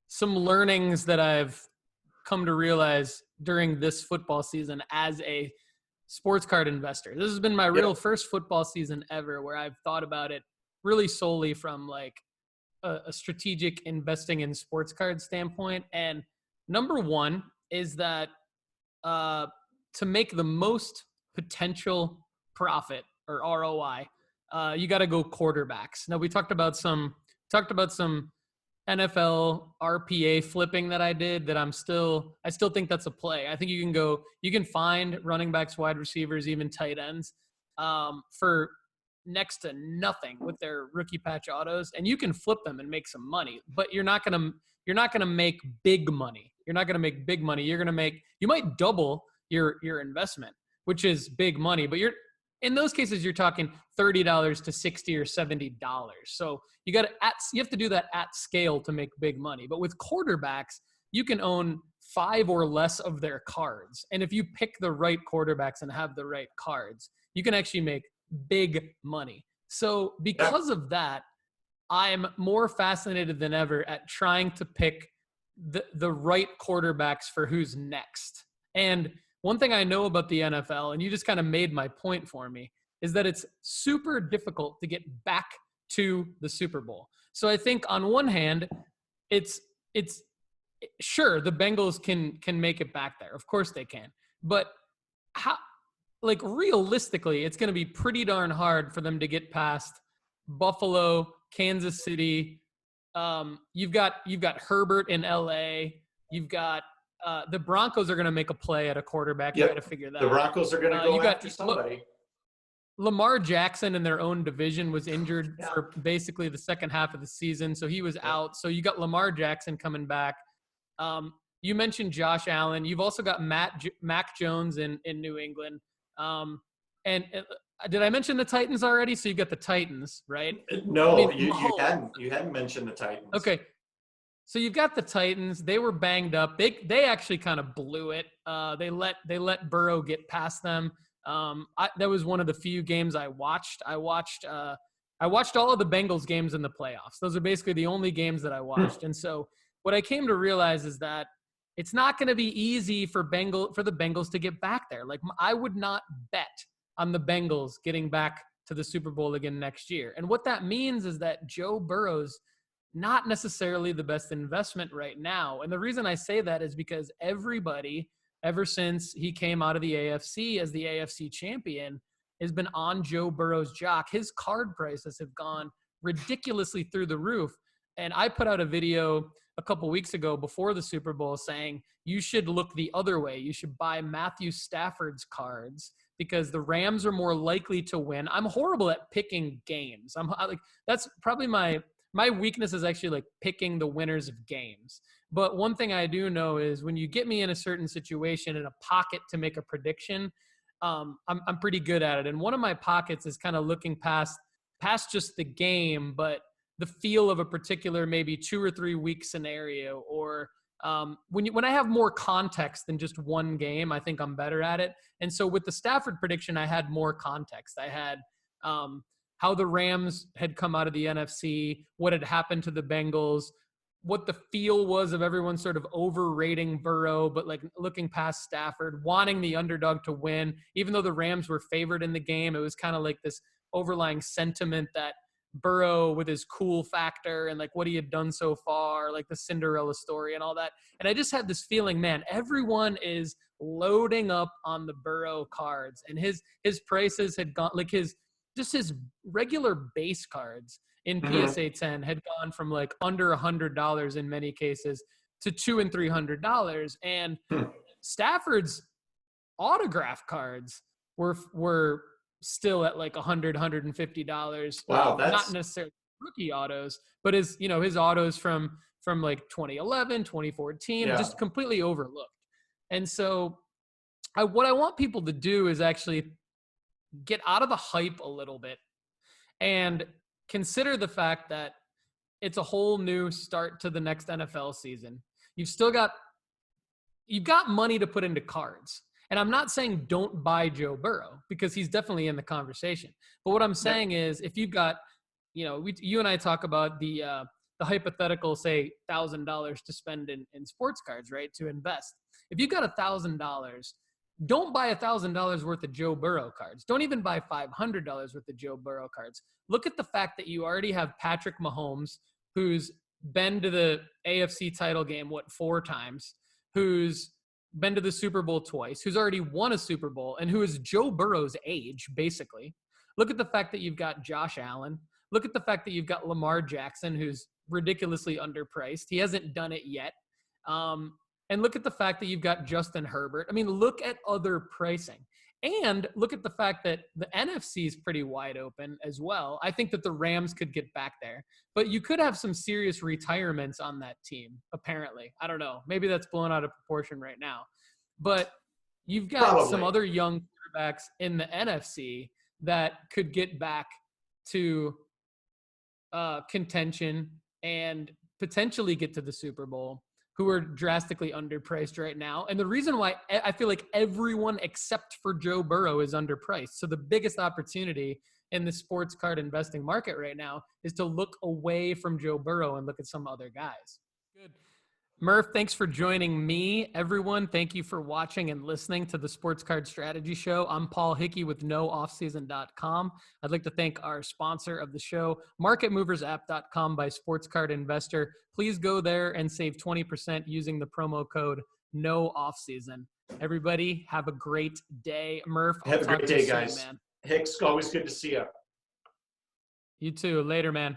some learnings that I've come to realize during this football season as a sports card investor. This has been my real first football season ever where I've thought about it really solely from like a strategic investing in sports card standpoint. And number one is that to make the most potential profit or ROI, you got to go quarterbacks. Now we talked about some NFL RPA flipping that I did that I still think that's a play. I think you can find running backs, wide receivers, even tight ends for next to nothing with their rookie patch autos, and you can flip them and make some money, but you're not going to make big money. You're not going to make big money. You might double your investment, which is big money, but in those cases, you're talking $30 to $60 or $70. So you have to do that at scale to make big money. But with quarterbacks, you can own 5 or less of their cards. And if you pick the right quarterbacks and have the right cards, you can actually make big money. So because of that, I'm more fascinated than ever at trying to pick the right quarterbacks for who's next. And one thing I know about the NFL, and you just kind of made my point for me, is that it's super difficult to get back to the Super Bowl. So I think on one hand, it's sure the Bengals can make it back there. Of course they can. But realistically, it's going to be pretty darn hard for them to get past Buffalo, Kansas City. You've got Herbert in LA. You've got the Broncos are going to make a play at a quarterback. You got to figure that out. The Broncos are going to go after somebody. Lamar Jackson in their own division was injured for basically the second half of the season, so he was out. So you got Lamar Jackson coming back. You mentioned Josh Allen. You've also got Mac Jones in New England. And did I mention the Titans already? So you got the Titans, right? No, you hadn't mentioned the Titans. Okay. So you've got the Titans. They were banged up. They actually kind of blew it. They let Burrow get past them. That was one of the few games I watched. I watched all of the Bengals games in the playoffs. Those are basically the only games that I watched. And so what I came to realize is that it's not going to be easy for the Bengals to get back there. Like, I would not bet on the Bengals getting back to the Super Bowl again next year. And what that means is that Joe Burrow's not necessarily the best investment right now. And the reason I say that is because everybody, ever since he came out of the AFC as the AFC champion, has been on Joe Burrow's jock. His card prices have gone ridiculously through the roof. And I put out a video a couple weeks ago before the Super Bowl saying you should look the other way. You should buy Matthew Stafford's cards because the Rams are more likely to win. I'm horrible at picking games. That's probably my weakness is actually like picking the winners of games. But one thing I do know is when you get me in a certain situation in a pocket to make a prediction, I'm pretty good at it. And one of my pockets is kind of looking past just the game, but the feel of a particular maybe 2 or 3 week scenario, or when I have more context than just one game, I think I'm better at it. And so with the Stafford prediction, I had more context. I had how the Rams had come out of the NFC, what had happened to the Bengals, what the feel was of everyone sort of overrating Burrow, but like looking past Stafford, wanting the underdog to win. Even though the Rams were favored in the game, it was kind of like this overlying sentiment that Burrow with his cool factor and like what he had done so far, like the Cinderella story and all that. And I just had this feeling, man, everyone is loading up on the Burrow cards, and his prices had gone, like his regular base cards in PSA 10 had gone from like under $100 in many cases to $200 and $300. And Stafford's autograph cards were still at like $100, $150. Wow, not necessarily rookie autos, but his autos from like 2011, 2014, just completely overlooked. And so what I want people to do is actually get out of the hype a little bit and consider the fact that it's a whole new start to the next NFL season. You've got money to put into cards. And I'm not saying don't buy Joe Burrow because he's definitely in the conversation. But what I'm saying is if you've got, you and I talk about the the hypothetical, say, $1,000 to spend in sports cards, right, to invest. If you got $1,000, don't buy $1,000 worth of Joe Burrow cards. Don't even buy $500 worth of Joe Burrow cards. Look at the fact that you already have Patrick Mahomes, who's been to the AFC title game, 4 times, who's been to the Super Bowl twice, who's already won a Super Bowl, and who is Joe Burrow's age, basically. Look at the fact that you've got Josh Allen. Look at the fact that you've got Lamar Jackson, who's ridiculously underpriced. He hasn't done it yet. And look at the fact that you've got Justin Herbert. I mean, look at other pricing. And look at the fact that the NFC is pretty wide open as well. I think that the Rams could get back there. But you could have some serious retirements on that team, apparently. I don't know. Maybe that's blown out of proportion right now. But you've got some other young quarterbacks in the NFC that could get back to contention and potentially get to the Super Bowl, who are drastically underpriced right now. And the reason why I feel like everyone except for Joe Burrow is underpriced. So the biggest opportunity in the sports card investing market right now is to look away from Joe Burrow and look at some other guys. Good. Murph, thanks for joining me. Everyone, thank you for watching and listening to the Sports Card Strategy Show. I'm Paul Hickey with nooffseason.com. I'd like to thank our sponsor of the show, marketmoversapp.com by Sports Card Investor. Please go there and save 20% using the promo code NOOFFSEASON. Everybody, have a great day. Murph, have a great day, guys. Man. Hicks, always good to see you. You too. Later, man.